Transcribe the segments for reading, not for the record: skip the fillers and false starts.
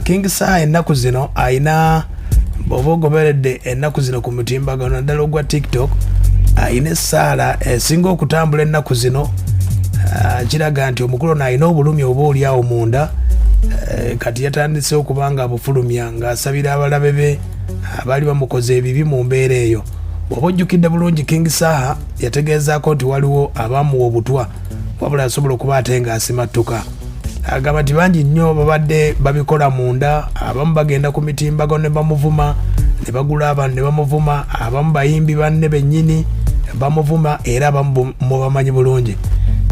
King Saha ennaku zino ayina bw'oba ogoberedde ennaku zino ku mutimbagano naddala ogwa TikTok ayina saala esinga okutambula ennaku zino kiraga nti omukulu ono ayina obulumi oba oli awo munda kati yatandise okuba nga abufulumya ng'asabira abalabe be abaali bamukoze ebibi mu mbeera eyo. Bw'oba ojjukidde bulungi King Saha yategeezaako nti waliwo abaamuwa obutwa wabula asobola okuba ate ng'asimattuka. Agamba nti bangi nnyo babadde babikola munda, abamu bagenda ku mitimbago ne bamuvuma, ne bagula abantu ne bamuvuma, abamu bayimbi banne bennyini bamuvuma era abamu mubamanyi bulungi.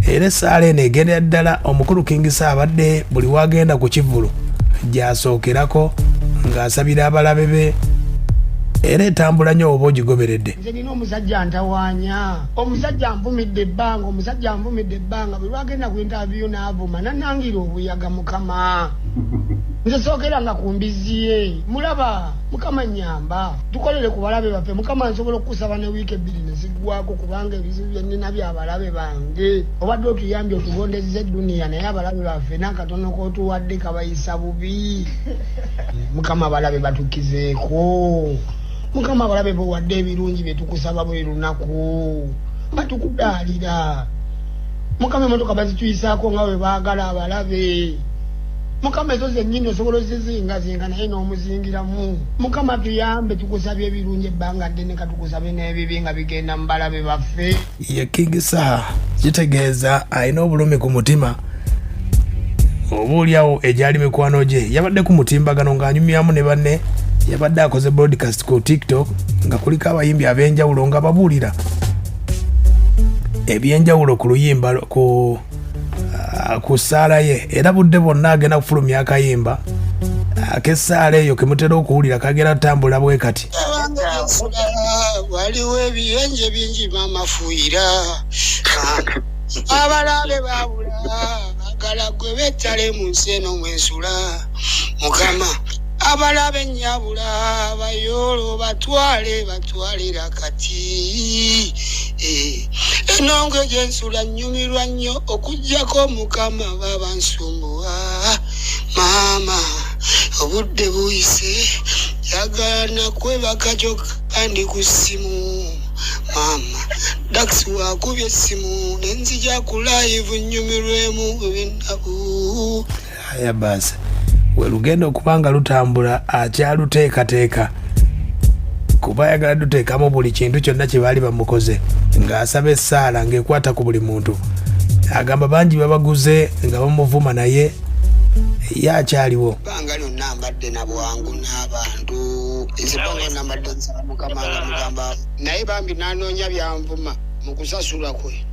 Era saala eno egendera ddala omukulu King Saha abadde buli wagenda ku kivulu gy'asookerako ng'asabira abalabe be era etambula nnyo oba ogigoberedde. Nze nina omusajja ntawaanya, omusajja nvumidde ebbanga, bwe lwagenda ku interview n'avuma nannangira obuyaga Mukama. Nze sookeranga ku mbizzi ye, mulaba Mukama nnyamba, tukolere ku balabe baffe. Mukama nsobola okusaba ne wiiki ebbiri ne ziggwako kubanga ebizibu bye nnina by'abalabe bange. Obadde otuyambye otugondezza edduniya naye abalabe baffe n'akatono k'otuwadde kabayisa bubi. Mukama abalabe batukizeeko. Mukama abalabe bowadde ebirungi bye tukusaba buli lunaku batukudaalira. Mukama emmotoka bazituyisaako nga bwe baagala abalabe. Mukama ezo zennyini osobola ozizingazinga naye n'omuzingiramu. Mukama tuyambe tukusabye ebirungi ebbanga ddene katukusabe n'ebibi nga bigenda mu balabe baffe. Ye King Saha kitegeeza alina obulumi ku mutima oba oliawo egyali mikwano gye yabadde ku mutimbagano ng'anyumyamu ne banne. Yabadde akoze broadcast ku TikTok nga kuliko abayimbi ab'enjawulo nga babuulira ebyenjawulo ku luyimba ku saala ye era budde bwonna agenda kufulumya akayimba ak'essaala eyo ke mutera okuwulira kagenda tutambula bwe kati. Waliwo ebiyenje bingi mamafuira abalabe babula bagala gwe bettale mu nsi eno mwensula. Mukama abalabe nyabula bayolo batwalira kati enongo gyensula nnyumirwa nnyo okuggyako Mukama baba nsumbuwa. Maama obudde buyise yagala kwebaka kyokka ndi ku ssimu. Maama Dax wakubye essimu nenzija ku live nnyumirwemu ebinnaku. Aya basi we lugenda okuba nga lutambula akyaluteekateeka kuba ayagala luteekamu buli kintu kyonna kye baali bamukoze ng'asaba essaala ng'ekwata ku buli muntu. Agamba bangi babaguze nga bamuvuma naye ye akyaliwo. Banga lyonna mbadde na bwangu n'abantu nzibanga nambadde nsaba Mukama nga mugamba naye bambi n'anoonya byanvuma mu kusasula kwe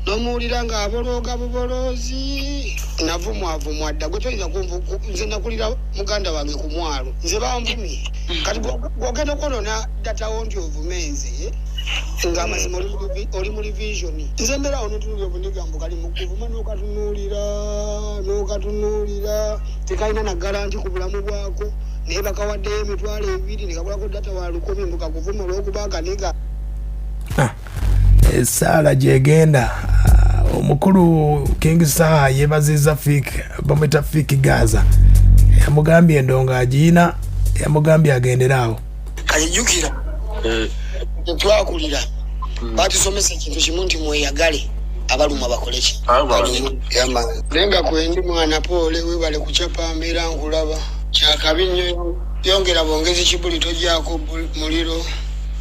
n'omuwulira ng'abolooga buboloozi navumwavumwa dda gwe toyinza nze nakulira muganda wange ku mwalo nze banvumye kati gwogenda okwonona datawo nti ovume nze ng'amazima oli mu revisioni nze mbeera awo notulubya obunigambo kali mu kuvuma n'okatunuulira tekalina na garanti ku bulamu bwako naye bakawaddeyo emitwalo 2 nekabulako data wa 10 mbukakuvuma olw'okubanga niga saala gyegenda. Omukulu King Saha yeebazizza bamwita Fiki Gaza yamugambye endongo agiina yamugambye agenderaawo. Kalijjukira twakulira batusomesa ekintu kimu nti mweyagale abaluma bakoleki naye nga kwendi mwana poole webale kucapa mbeera nkulaba kyakabi nnyo yongera bongezi kibuli togyako muliro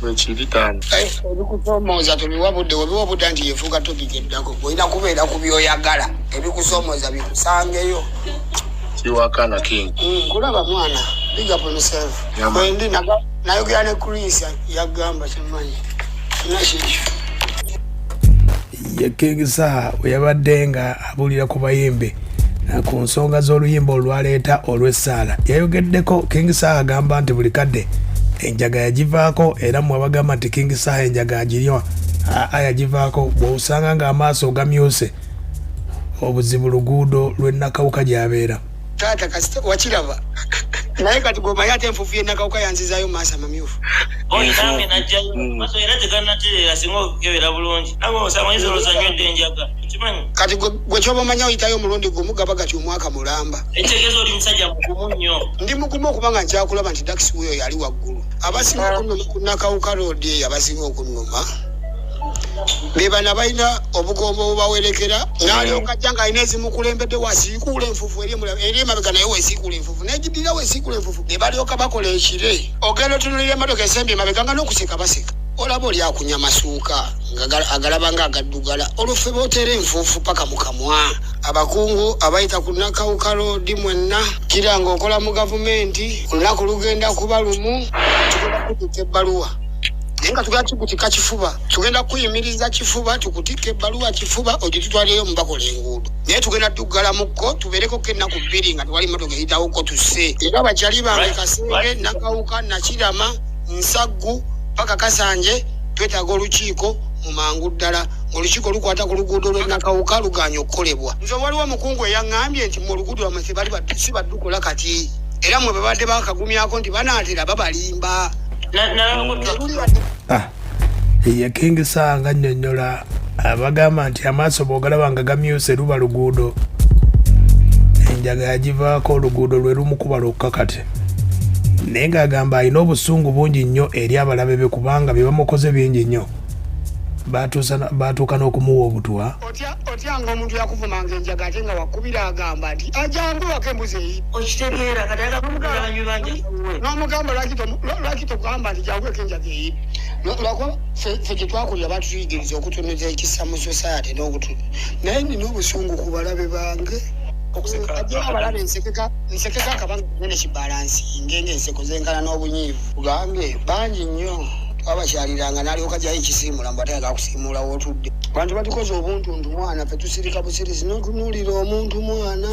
ebikusomooza tobiwabudde webiwabudda nti yefuuka topika eddako olina kubeera ku byoyagala ebikusomooza bikusangeyo kiwakana King kulaba mwana big up himself wendi nayogera ne Chris yagamba kimanyi nakikyo. Ye King Saha we yabadde nga abuulira ku bayimbi ku nsonga z'oluyimba olwaleeta olw'essaala yayogeddeko. King Saha agamba nti buli kadde enjaga yagivaako era mwabagamba nti King Saha enjaga agirywa yagivaako bw'osanga ng'amaaso gamyuse obuzibu luguudo lw'ennakawuka gy'abeera. Taata kasita wakiraba naye kati goma yate enfufu yenakawuka yanzizayo maasa mamyufu nange najjayo maso era tegannatereera singa okukebera bulungi nange osamanyiza olwozanywedde enjaga kimanyi kati gwe kyoba omanyi oyitayo omulundi gumu gaba gati omwaka mulamba ekitegeeza oli musajja mugumu nnyo ndi mugumu okubanga nkyakulaba nti dakisi weyo yali waggulu abasinga okunnuma ku nakawuka roodi eyo abasinga okunnuma bebana balina obugombo obubawerekera n'alyoka ajja ng'alina ezimukulembedde wasiikuula enfufu eri emabega naye wesiikuula enfufu n'egidira wesiikuula enfufu ne balyoka bakola ekire ogenda otunulira emmotoka esembi emabega nga n'okuseka baseka olaba oli akunya masuuka agalaba nga agaddugala oluffe bootera enfuufu paka mu kamwa abakungu abayita ku nakawuka roodi mwenna kiranga okola mu gavumenti olunaku lugenda kuba lumu tugenda kutuka ebbaluwa naye nga tugenda tukutika kifuba tugenda kuyimiriza kifuba tukutika ebbaluwa kifuba ogitutwaleyo mubakola enguudo naye tugenda tuggala mukko tubeereko kennaku bbiri nga tewali mmotoka eyitawokko tusse era bakyali bange Kasenge Nakawuka Nakirama Nsaggu paka Kasanje twetaaga olukiiko mu mangu ddala olukiiko lukwata ku luguudo lw'Enakawuka luganya okukolebwa nze waliwo omukungu eyaŋŋambye nti mu oluguudo lwamwe si baddukola kati era mwe babadde bakagumyako nti banaatera babalimba ye King Saha nga nnyonnyola abagamba nti amaaso bw'ogalaba nga gamyuse luba luguudo enjaga yagivaako oluguudo lwe lumukuba lwokka kati naye ng'agamba alina obusungu bungi nnyo eri abalabe be kubanga bye bamukoze bingi nnyo baatuuka n'okumuwa obutwa otya ng'omuntu yakuvumanga enjaga ate nga wakubira agamba nti ajanguwako embuzi eyi okitegeera kati agakumugala banywi banje n'omugamba lwaki tokugamba nti janguweko enjaga eyi lwakuba ffe gye twakulira batuyigiriza okutunuza ekisa mu society n'okutu naye nina obusungu ku balabe bange abalabe nsekeka akabanga nene kibalansinge ng'enseko zenkana n'obunyiivu kugambye bangi nnyo twabakyaliranga n'alyoka jayo ekisiimula mbu ate agakusiimula wootudde abantu batukoze obuntuntu mwana ffe tusirika busirizi n'otunuulira omuntu mwana